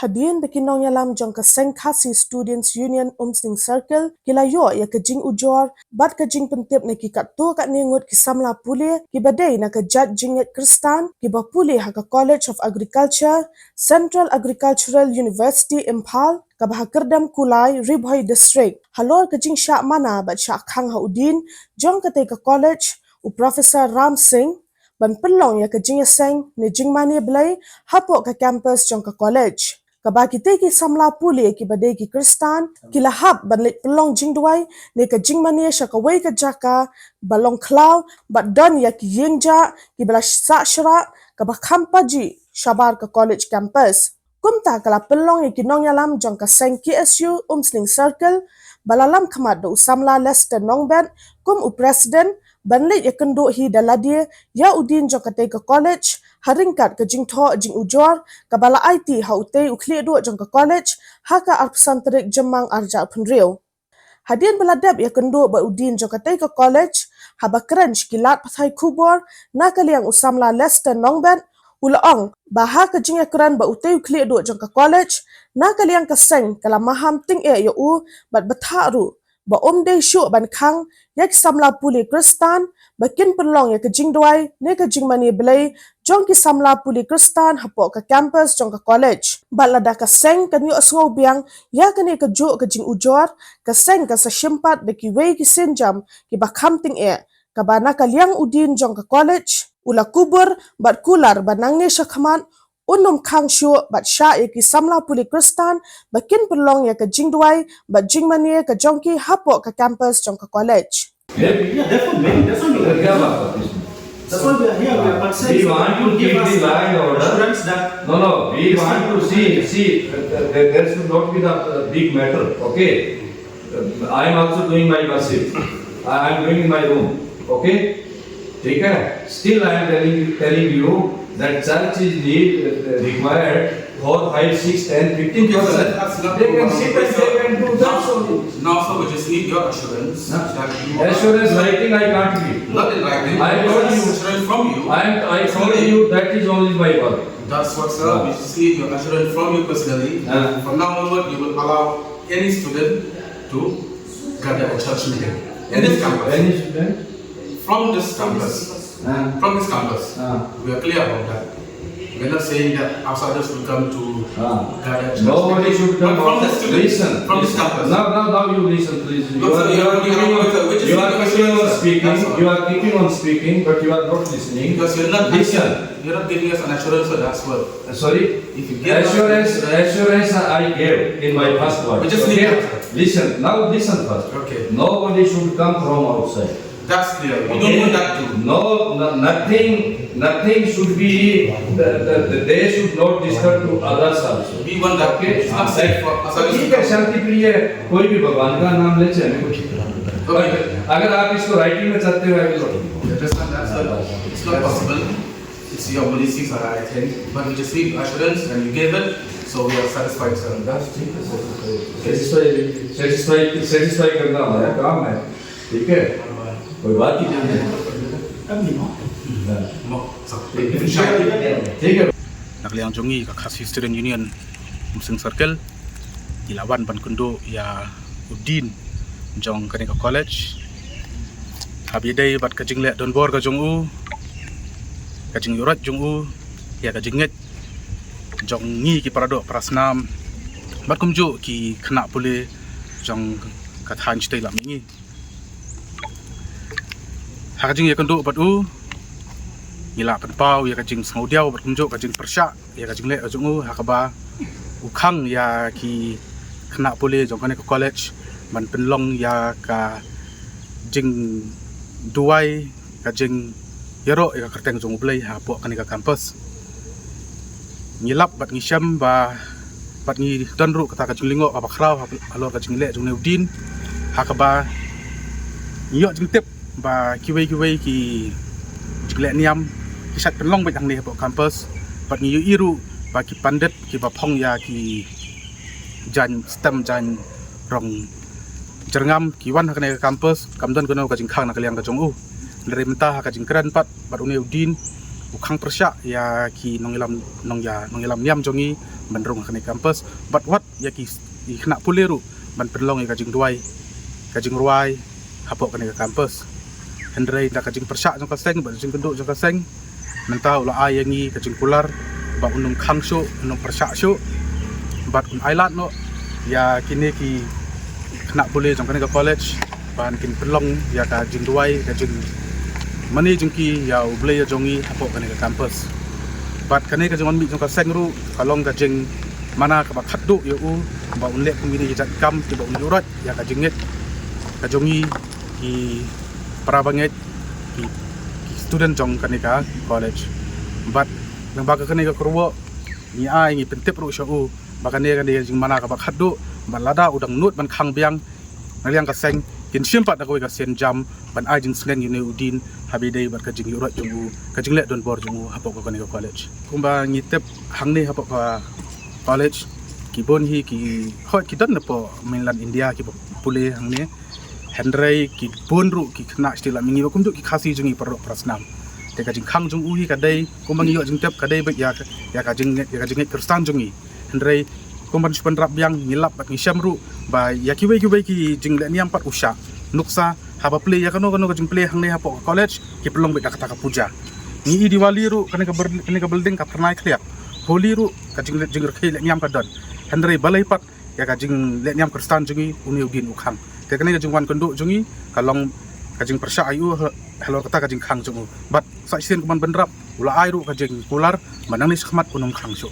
Hadian bekinong yalam jong ka Sengkasi Students Union Umsning Circle kila yo ya kejing ujor bat kejing pentip na kikat tu kat ningut ki samla puli ki badai na ka jat jinget Kristan ki ba puli ha ka College of Agriculture Central Agricultural University Impal ka bah kerdam kulai Ribhoi District halor kejing syak mana bat syak khang haudin jong ka te ka college u Professor Ram Singh ban pelong ya kejing seng ni jingmani belai hapok ka campus jong ka college kaba kita ki samla puli ki badai ki Kristan ki lahap ban lit pelong jing duai ne ka jing mani sha ka wei ka jaka balong klau bat dan ya ki yengja ki bala sa shra ka ba khampaji shabar ka college campus kumta kala pelong ki nong yalam jong ka seng KSU Umsling Circle balalam khamat do samla Lester Nongben kum u president banlit ya kendo hi daladia ya udin jong ka te ka college haringkat ke jing tho jing ujor kabala IT haute ukli do jong ka college haka arpsan terik jemang arja punrio hadian beladab ya kendo ba udin jong ka te ka college haba crunch kilat pathai kubor nakaliang usamla Lester Nongben ulaong baha ke jing ekran ba ute ukli do jong ka college nakaliang ka seng kala maham ting e yo u bat batharu ba omde shu ban khang yak samla puli Kristan bakin perlong ya ke jing duai ne ke jing mani belai jong ki samla puli Kristan hapok ka campus jong ka college balada ka seng kan yu asngau biang ya kane ka jo ka jing ujor ka seng ka sa shimpat be ki wei ki senjam ki bakham ting e ka bana ka liang udin jong ka college ula kubur bat kular banang ne shakhaman unum khang shu bat sha ya ki samla puli Kristan bakin perlong ya ka jing duai bat jing mani ka jong ki hapok ka campus jong ka college. Yeah, definitely. That's what we are here. That's why we are here. We are concerned. We want to keep the line order. Assurance that No. We want to see. There should not be the big matter. Okay. I am also doing my worship. I am doing in my room. Okay. Take care. Still, I am telling you that church is required 4, 5, 6, 10, 15%. They can sit and they can do that only. Now, sir, we just need your assurance that you Assurance writing I can't give. not in writing. I told you. Assurance from you. I told you that is only my work. That's what, sir. We just need your assurance from you personally. Yeah. From now onward, you will allow any student to gather a church meeting in this campus. Any student? From this campus. From this campus. We are clear about that. We are not saying that outsiders will come to gather a church Nobody meeting. should come. But from the students, Listen. from this campus. Now you listen, please. You Look, sir, are keeping on You are keeping on speaking, but you are not listening. Because you're not Listen. you're not giving us an assurance for that word. Sorry. If you give Assurance I gave in my first word. We just need that. Listen. Now listen first. Okay. Nobody should come from outside. That's clear. We don't want that to. Nothing should be. They should not disturb to others also. We want that. Okay. It's not safe for us. ठीक है शांति प्रिय कोई भी भगवान का नाम ले चले अगर आप इसको राइटिंग में चाहते हो Understand that, sir? It's not possible. It's your policies are I think, but we just need assurance and you gave it, so we are satisfied, sir. That's satisfy करना हमारा काम है ठीक है कोई बात ही नहीं है ठीक है Nakliang jongi ka Khasi Student Union Umsing Circle ilawan ban kundo ya udin jong kaneka college habi day bat ka jingle don bor ka jong u ka jing yurat jong u ya ka jinget jong ngi ki parado prasnam bat kumju ki khna pule jong ka than chtai lam ngi ha ka jing ya kundo bat u ila penpau ya kajing sngodiau berkunjuk kajing persya ya kajing le ajungu hakaba ukhang ya ki khna pole jongkane ke college man penlong ya ka jing duai kajing yero ya kerteng jong blai ha po kane ka campus ngilap bat ngisham ba bat ngi danru kata kajing lingo apa khrau alor kajing le jong neudin hakaba nyo jing tip ba kiwei ki jingle niam kisat penlong bajang ni po campus pat ngi iru ba ki pandet ki ba phong ya ki jan stem jan rong jerngam ki wan hakane campus kamdan kono ka jing khang na kaliang ka jong u dari mentah ka jing kran pat bat une udin ukang persyak ya ki nongilam niam jongi menrung kene kampus but what ya ki kena puleru ban perlong ya kajing ruai hapok kene kampus hendrai da kajing persyak jong kaseng ba jing kenduk jong kaseng mentau la ayangi kajing pular ba unum khangso unum persyak syo bat un ailat no ya kini ki kena boleh jong kene college ban kin perlong ya kajing ruai kajing mani jengki ya boleh ya jongi hapok kene kampus bat kene kajing on mi jong kaseng ru kalong kajing mana ka bakhat du ya u ba unlek kumini jat kam ti ba unurat ya kajinget kajongi ki parabanget ki student jong kanika college but nang baga kanika kurwo ni ai ngi pentep ru shu bakane kan dia jing mana ka bakhat du ban lada udang nut ban khang biang naliang ka seng kin simpat da ko ka sen jam ban ai jing sleng yune udin habi dei bat ka jing urat jong ka jing le don bor jong hapok ka kanika college kumba ngitep hang ni hapok ka college ki bon hi ki hot ki dan po mainland India ki pule hang ni hendrai ki bon ru ki khna stila mingi kum du ki khasi jungi par prasnam te ka jing khang jung u hi ka dai kum bangi yo jing tep ka dai ba ya ka jing kristan jungi hendrai kum ban span rap yang ngilap bat ngisham ru ba ya ki wei ki jing le niam pat usha nuksa haba play ya kano ka jing play hang ni hapo college ki pelong be kata ka puja ni diwali ru kane ka building ka pernai kliak holi ru ka jing rekhe le niam ka don hendrai balai pat ya ka jing le niam kristan jungi uni ugin ukhang te kane ka jing wan kendu jungi kalong ka jing persya ayu hello kata ka jing khang jungu bat sa sien kuman benrap ula ai ru ka jing pular manang ni khmat unum khang so